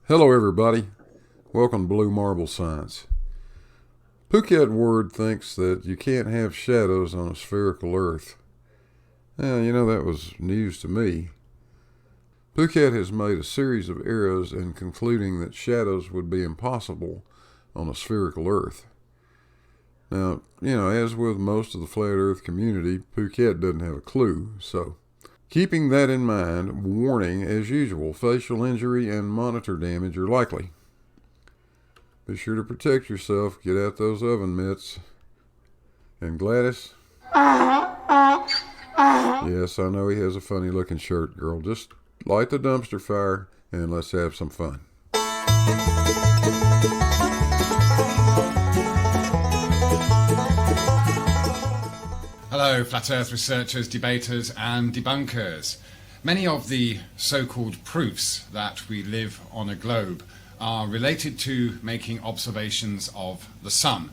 Hello everybody, welcome to Bluemarblescience. Phuket Word thinks that you can't have shadows on a spherical earth. That was news to me. Phuket has made a series of errors in concluding that shadows would be impossible on a spherical earth. Now, as with most of the flat earth community, Phuket doesn't have a clue, so keeping that in mind, warning as usual, facial injury and monitor damage are likely. Be sure to protect yourself, get out those oven mitts. And Gladys? Yes, I know he has a funny looking shirt, girl. Just light the dumpster fire and let's have some fun. Hello, Flat Earth researchers, debaters and debunkers. Many of the so-called proofs that we live on a globe are related to making observations of the sun.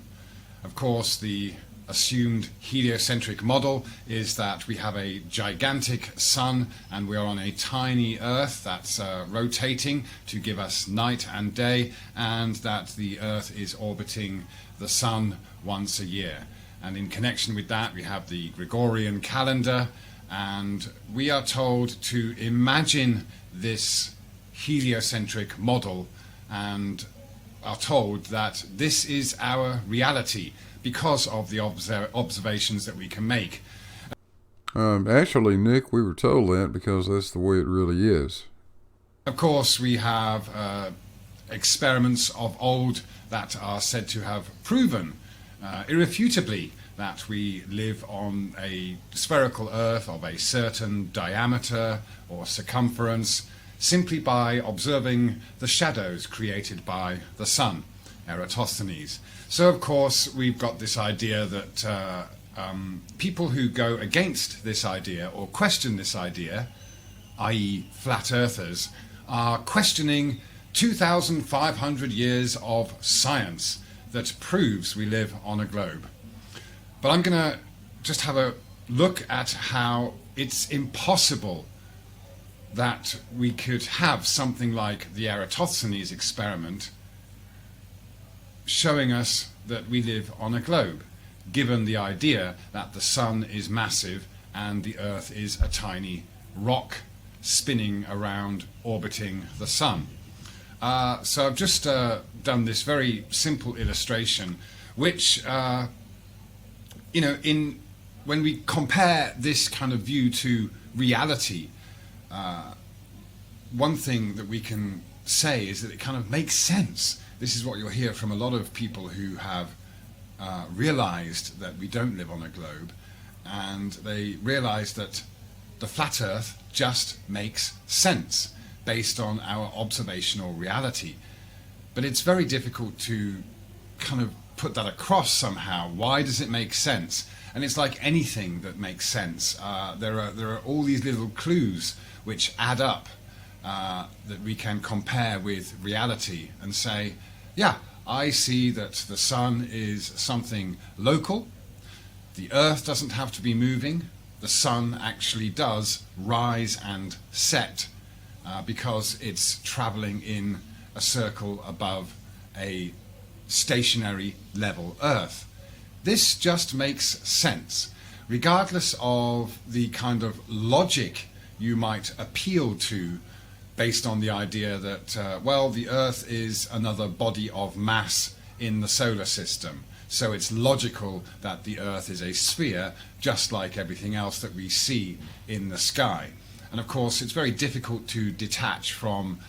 Of course, the assumed heliocentric model is that we have a gigantic sun and we are on a tiny Earth that's rotating to give us night and day, and that the Earth is orbiting the sun once a year. And in connection with that, we have the Gregorian calendar, and we are told to imagine this heliocentric model and are told that this is our reality because of the observations that we can make. Actually, Nick, we were told that because that's the way it really is. Of course, we have experiments of old that are said to have proven irrefutably that we live on a spherical Earth of a certain diameter or circumference simply by observing the shadows created by the sun, Eratosthenes. So of course we've got this idea that people who go against this idea or question this idea, i.e. flat earthers, are questioning 2,500 years of science that proves we live on a globe. But I'm going to just have a look at how it's impossible that we could have something like the Eratosthenes experiment showing us that we live on a globe, given the idea that the sun is massive and the Earth is a tiny rock spinning around orbiting the sun. So I've just done this very simple illustration which when we compare this kind of view to reality, one thing that we can say is that it kind of makes sense. This is what you'll hear from a lot of people who have realized that we don't live on a globe, and they realize that the flat earth just makes sense based on our observational reality. But it's very difficult to kind of put that across somehow. Why does it make sense? And it's like anything that makes sense. There are all these little clues which add up that we can compare with reality and say, yeah, I see that the sun is something local. The Earth doesn't have to be moving. The sun actually does rise and set because it's traveling in a circle above a stationary level Earth. This just makes sense, regardless of the kind of logic you might appeal to based on the idea that, the Earth is another body of mass in the solar system. So it's logical that the Earth is a sphere, just like everything else that we see in the sky. And of course, it's very difficult to detach from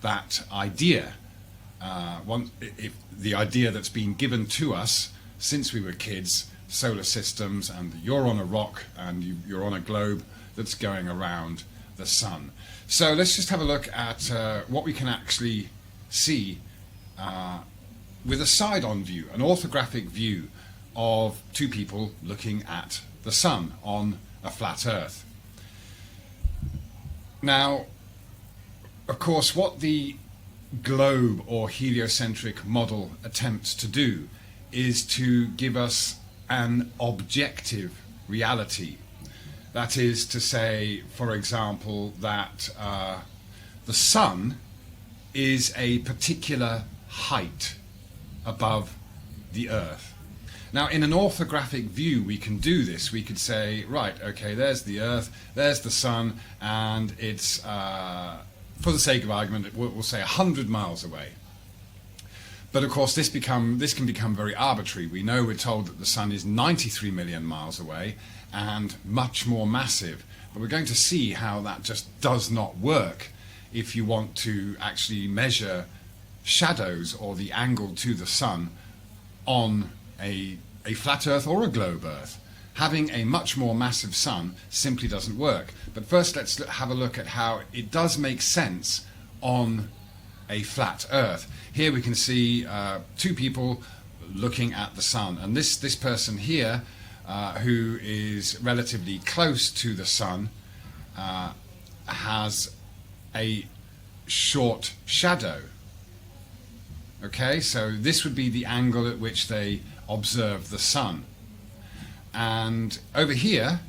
that idea. If the idea that's been given to us since we were kids, solar systems, and you're on a rock and you're on a globe that's going around the sun. So let's just have a look at what we can actually see with a side-on view, an orthographic view of two people looking at the sun on a flat Earth. Now, of course, what the globe or heliocentric model attempts to do is to give us an objective reality. That is to say, for example, that the sun is a particular height above the Earth. Now, in an orthographic view, we can do this. We could say, right, okay, there's the Earth, there's the Sun, and it's, for the sake of argument, we'll say 100 miles away. But of course, this can become very arbitrary. We know we're told that the Sun is 93 million miles away and much more massive. But we're going to see how that just does not work if you want to actually measure shadows or the angle to the Sun on a flat Earth or a globe Earth. Having a much more massive Sun simply doesn't work. But first, let's have a look at how it does make sense on a flat Earth. Here we can see two people looking at the Sun, and this person here, who is relatively close to the Sun, has a short shadow. Okay, so this would be the angle at which they observe the Sun. And over here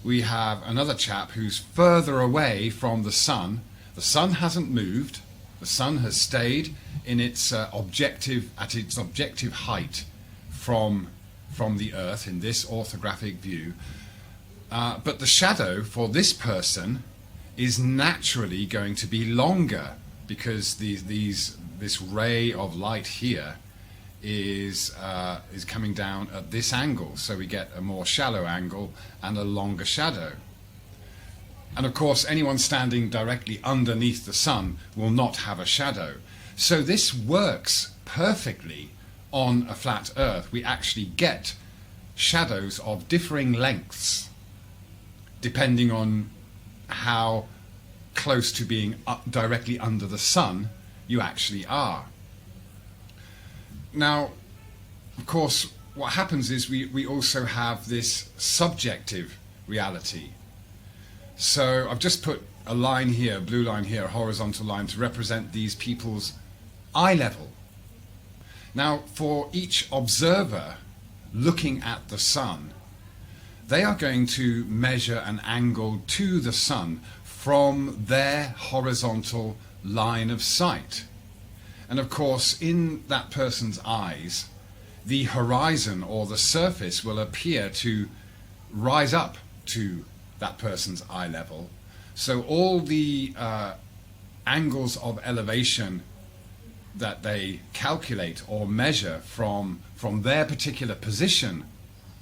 we have another chap who's further away from the Sun. The Sun hasn't moved. The Sun has stayed in its objective height from the Earth in this orthographic view. But the shadow for this person is naturally going to be longer, because this ray of light here is coming down at this angle, so we get a more shallow angle and a longer shadow. And of course, anyone standing directly underneath the Sun will not have a shadow. So this works perfectly on a flat Earth. We actually get shadows of differing lengths depending on how close to being directly under the Sun you actually are. Now, of course, what happens is we also have this subjective reality. So I've just put a line here, a blue line here, a horizontal line, to represent these people's eye level. Now, for each observer looking at the Sun, they are going to measure an angle to the Sun from their horizontal line of sight. And of course, in that person's eyes, the horizon or the surface will appear to rise up to that person's eye level. So all the angles of elevation that they calculate or measure from their particular position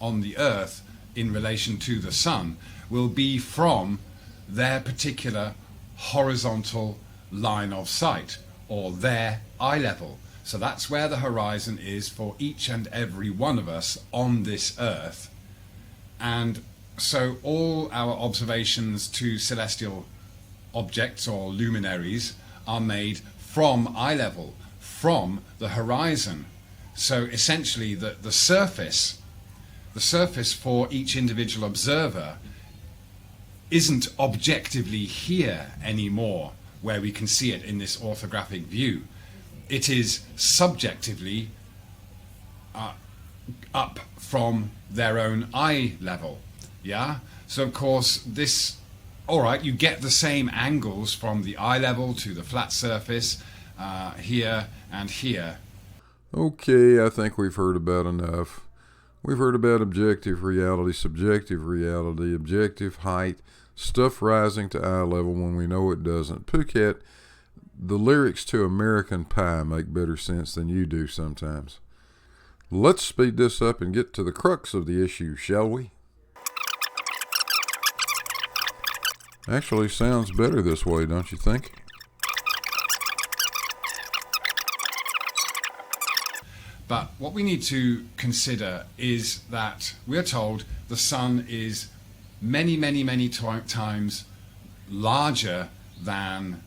on the Earth in relation to the Sun will be from their particular horizontal line of sight, or their eye level. So that's where the horizon is for each and every one of us on this Earth. And so all our observations to celestial objects or luminaries are made from eye level, from the horizon. So essentially the surface for each individual observer isn't objectively here anymore, where we can see it in this orthographic view. It is subjectively up from their own eye level. Yeah? So of course this, alright, you get the same angles from the eye level to the flat surface here and here. Okay, I think we've heard about enough. We've heard about objective reality, subjective reality, objective height, stuff rising to eye level when we know it doesn't. Phuket, the lyrics to American Pie make better sense than you do sometimes. Let's speed this up and get to the crux of the issue, shall we? Actually sounds better this way, don't you think? But what we need to consider is that we're told the Sun is many, many, many times larger than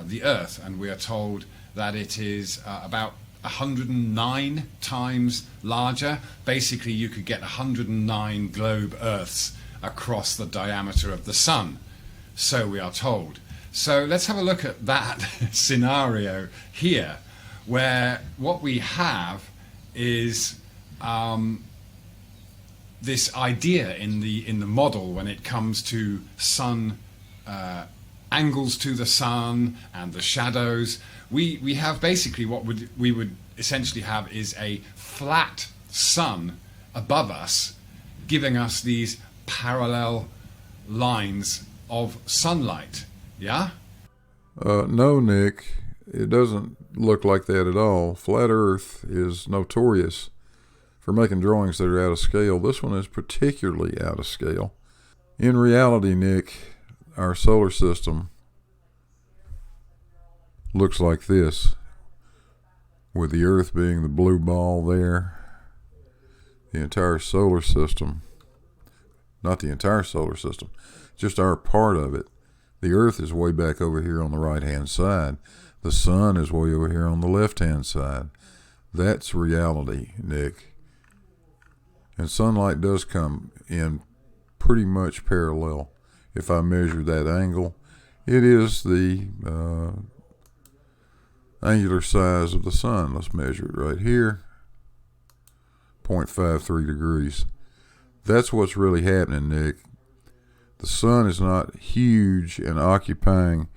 the Earth, and we are told that it is about 109 times larger. Basically, you could get 109 globe Earths across the diameter of the Sun, so we are told. So let's have a look at that scenario here, where what we have is this idea in the model when it comes to Sun angles to the sun and the shadows. We have basically what we would essentially have is a flat sun above us, giving us these parallel lines of sunlight. Yeah? No, Nick, it doesn't look like that at all. Flat Earth is notorious for making drawings that are out of scale. This one is particularly out of scale. In reality, Nick, our solar system looks like this, with the Earth being the blue ball there. The entire solar system, not the entire solar system, just our part of it. The Earth is way back over here on the right-hand side. The sun is way over here on the left-hand side. That's reality, Nick. And sunlight does come in pretty much parallel. If I measure that angle, it is the angular size of the sun. Let's measure it right here. 0.53 degrees. That's what's really happening, Nick. The sun is not huge and occupying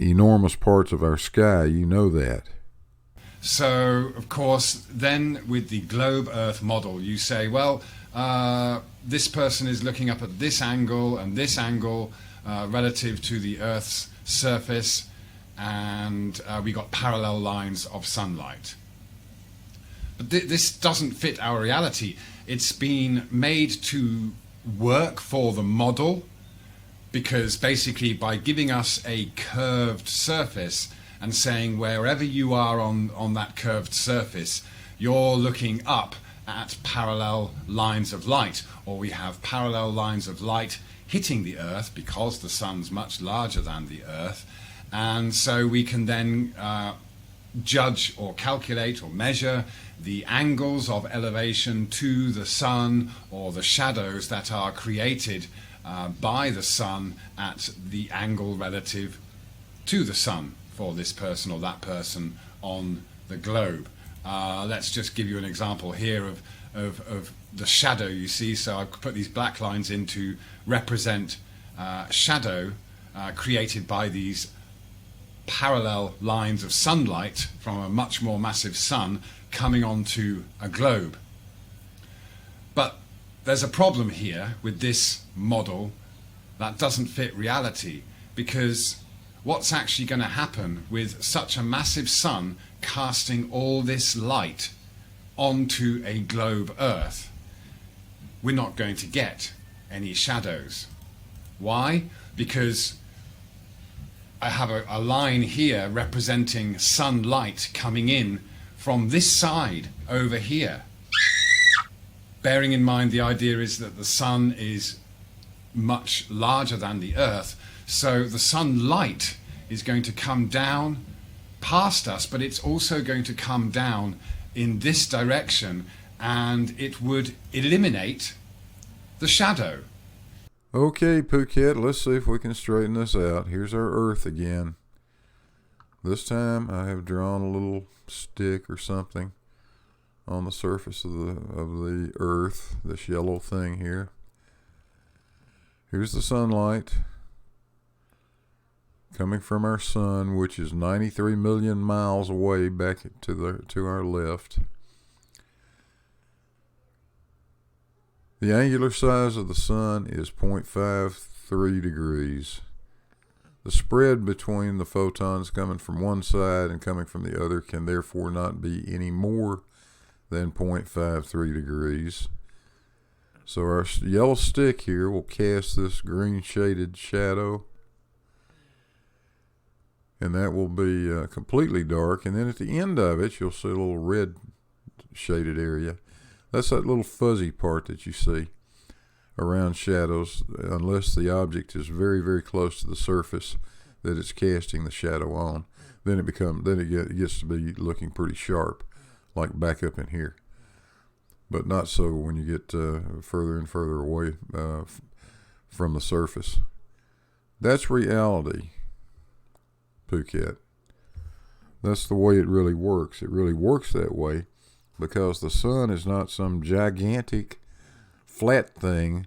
enormous parts of our sky. You know that. So, of course, then with the globe Earth model, you say, well, this person is looking up at this angle and this angle relative to the Earth's surface, and we got parallel lines of sunlight. But this doesn't fit our reality. It's been made to work for the model, because basically by giving us a curved surface and saying wherever you are on that curved surface, you're looking up at parallel lines of light, or we have parallel lines of light hitting the Earth because the sun's much larger than the Earth, and so we can then judge or calculate or measure the angles of elevation to the sun, or the shadows that are created by the sun at the angle relative to the sun for this person or that person on the globe. Let's just give you an example here of the shadow you see. So I've put these black lines in to represent shadow created by these parallel lines of sunlight from a much more massive sun coming onto a globe. But there's a problem here with this model that doesn't fit reality, because what's actually going to happen with such a massive sun casting all this light onto a globe Earth? We're not going to get any shadows. Why? Because I have a line here representing sunlight coming in from this side over here. Bearing in mind the idea is that the sun is much larger than the Earth, so the sunlight is going to come down past us, but it's also going to come down in this direction, and it would eliminate the shadow. Okay, Phuket, let's see if we can straighten this out. Here's our Earth again. This time I have drawn a little stick or something on the surface of the Earth, this yellow thing here. Here's the sunlight coming from our sun, which is 93 million miles away back to our left. The angular size of the sun is 0.53 degrees. The spread between the photons coming from one side and coming from the other can therefore not be any more than 0.53 degrees. So our yellow stick here will cast this green shaded shadow, and that will be completely dark. And then at the end of it, you'll see a little red shaded area. That's that little fuzzy part that you see around shadows, unless the object is very, very close to the surface that it's casting the shadow on. Then it gets to be looking pretty sharp, like back up in here. But not so when you get further and further away from the surface. That's reality, Phuket. That's the way it really works. It really works that way because the sun is not some gigantic flat thing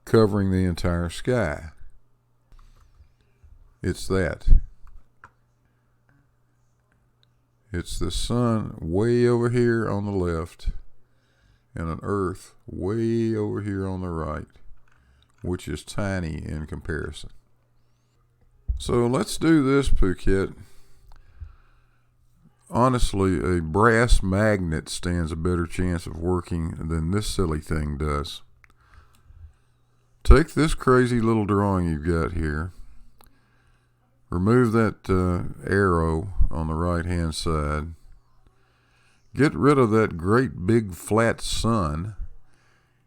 covering the entire sky. It's that. It's the sun way over here on the left and an earth way over here on the right, which is tiny in comparison. So let's do this, Phuket. Honestly, a brass magnet stands a better chance of working than this silly thing does. Take this crazy little drawing you've got here. Remove that arrow on the right hand side. Get rid of that great big flat sun.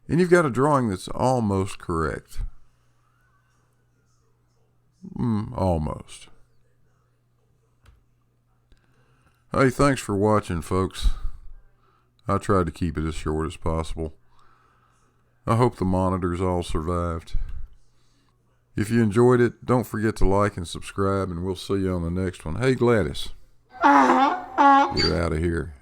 And you've got a drawing that's almost correct. Almost. Hey, thanks for watching, folks. I tried to keep it as short as possible. I hope the monitors all survived. If you enjoyed it, don't forget to like and subscribe, and we'll see you on the next one. Hey, Gladys. We're out of here.